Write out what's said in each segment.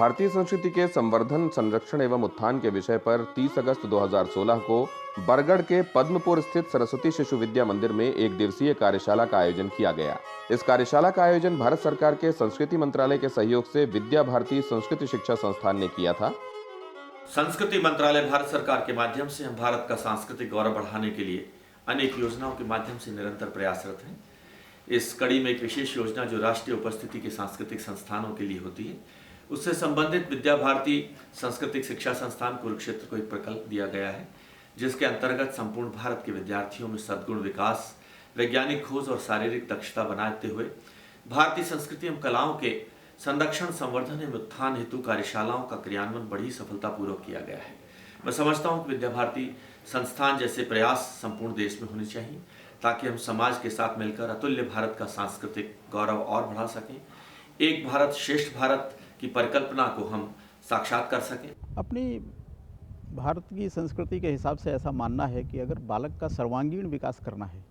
भारतीय संस्कृति के संवर्धन, संरक्षण एवं उत्थान के विषय पर 30 अगस्त 2016 को बरगढ़ के पद्मपुर स्थित सरस्वती शिशु विद्या मंदिर में एक दिवसीय कार्यशाला का आयोजन किया गया। इस कार्यशाला का आयोजन भारत सरकार के संस्कृति मंत्रालय के सहयोग से विद्या भारती संस्कृति शिक्षा संस्थान ने किया था। संस्कृति मंत्रालय भारत सरकार के माध्यम से हम भारत का सांस्कृतिक गौरव बढ़ाने के लिए अनेक योजनाओं के माध्यम से निरंतर प्रयासरत हैं। इस कड़ी में एक विशेष योजना जो राष्ट्रीय उपस्थिति के सांस्कृतिक संस्थानों के लिए होती है, उससे संबंधित विद्या भारती सांस्कृतिक शिक्षा संस्थान कुरुक्षेत्र को एक प्रकल्प दिया गया है, जिसके अंतर्गत संपूर्ण भारत के विद्यार्थियों में सद्गुण विकास, वैज्ञानिक खोज और शारीरिक दक्षता बनाते हुए भारतीय संस्कृति एवं कलाओं के संरक्षण, संवर्धन एवं उत्थान हेतु कार्यशालाओं का क्रियान्वयन बड़ी सफलतापूर्वक किया गया है। मैं समझता हूँ कि विद्या भारती संस्थान जैसे प्रयास संपूर्ण देश में होने चाहिए, ताकि हम समाज के साथ मिलकर अतुल्य भारत का सांस्कृतिक गौरव और बढ़ा सकें, एक भारत श्रेष्ठ भारत की परिकल्पना को हम साक्षात कर सकें। अपनी भारत की संस्कृति के हिसाब से ऐसा मानना है कि अगर बालक का सर्वांगीण विकास करना है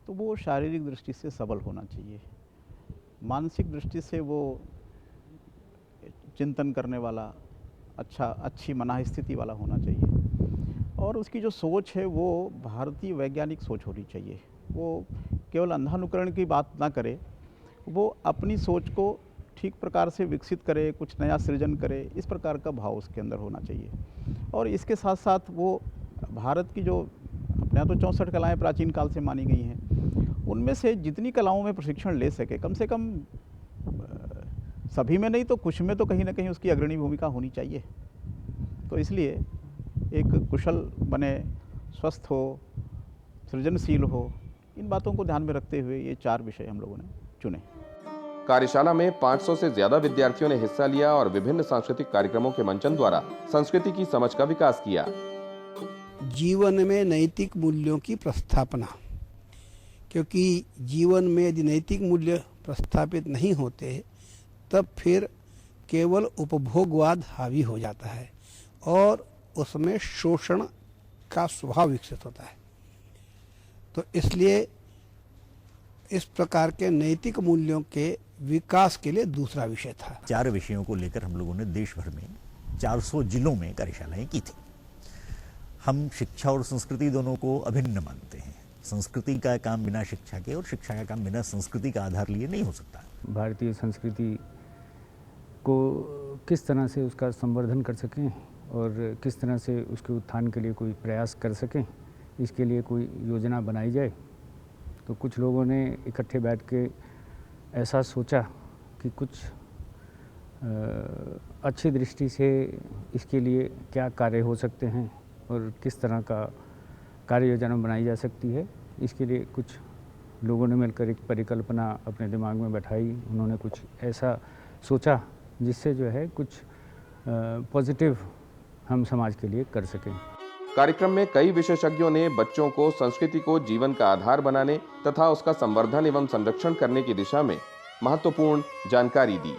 तो वो शारीरिक दृष्टि से सबल होना चाहिए, मानसिक दृष्टि से वो चिंतन करने वाला, अच्छी मना स्थिति वाला होना चाहिए, और उसकी जो सोच है वो भारतीय वैज्ञानिक सोच होनी चाहिए। वो केवल अंधानुकरण की बात ना करे, वो अपनी सोच को ठीक प्रकार से विकसित करे, कुछ नया सृजन करे, इस प्रकार का भाव उसके अंदर होना चाहिए। और इसके साथ साथ वो भारत की जो अपने यहाँ तो 64 कलाएँ प्राचीन काल से मानी गई हैं, उनमें से जितनी कलाओं में प्रशिक्षण ले सके, कम से कम सभी में नहीं तो कुछ में तो कहीं ना कहीं उसकी अग्रणी भूमिका होनी चाहिए। तो इसलिए एक कुशल बने, स्वस्थ हो, सृजनशील हो, इन बातों को ध्यान में रखते हुए ये 4 विषय हम लोगों ने चुने। कार्यशाला में 500 से ज्यादा विद्यार्थियों ने हिस्सा लिया और विभिन्न सांस्कृतिक कार्यक्रमों के मंचन द्वारा संस्कृति की समझ का विकास किया। जीवन में नैतिक मूल्यों की प्रस्थापना, क्योंकि जीवन में यदि नैतिक मूल्य प्रस्थापित नहीं होते तब फिर केवल उपभोगवाद हावी हो जाता है और उसमें शोषण का स्वभाव विकसित होता है। तो इसलिए इस प्रकार के नैतिक मूल्यों के विकास के लिए दूसरा विषय था। 4 विषयों को लेकर हम लोगों ने देश भर में 400 जिलों में कार्यशालाएं की थी। हम शिक्षा और संस्कृति दोनों को अभिन्न मानते हैं। संस्कृति का काम बिना शिक्षा के और शिक्षा का काम बिना संस्कृति का आधार लिए नहीं हो सकता। भारतीय संस्कृति को किस तरह से उसका संवर्धन कर सकें और किस तरह से उसके उत्थान के लिए कोई प्रयास कर सकें, इसके लिए कोई योजना बनाई जाए। तो कुछ लोगों ने इकट्ठे बैठ के ऐसा सोचा कि कुछ अच्छी दृष्टि से इसके लिए क्या कार्य हो सकते हैं और किस तरह का कार्य योजना बनाई जा सकती है। इसके लिए कुछ लोगों ने मिलकर एक परिकल्पना अपने दिमाग में बैठाई। उन्होंने कुछ ऐसा सोचा जिससे जो है कुछ पॉजिटिव हम समाज के लिए कर सकें। कार्यक्रम में कई विशेषज्ञों ने बच्चों को संस्कृति को जीवन का आधार बनाने तथा उसका संवर्धन एवं संरक्षण करने की दिशा में महत्वपूर्ण जानकारी दी।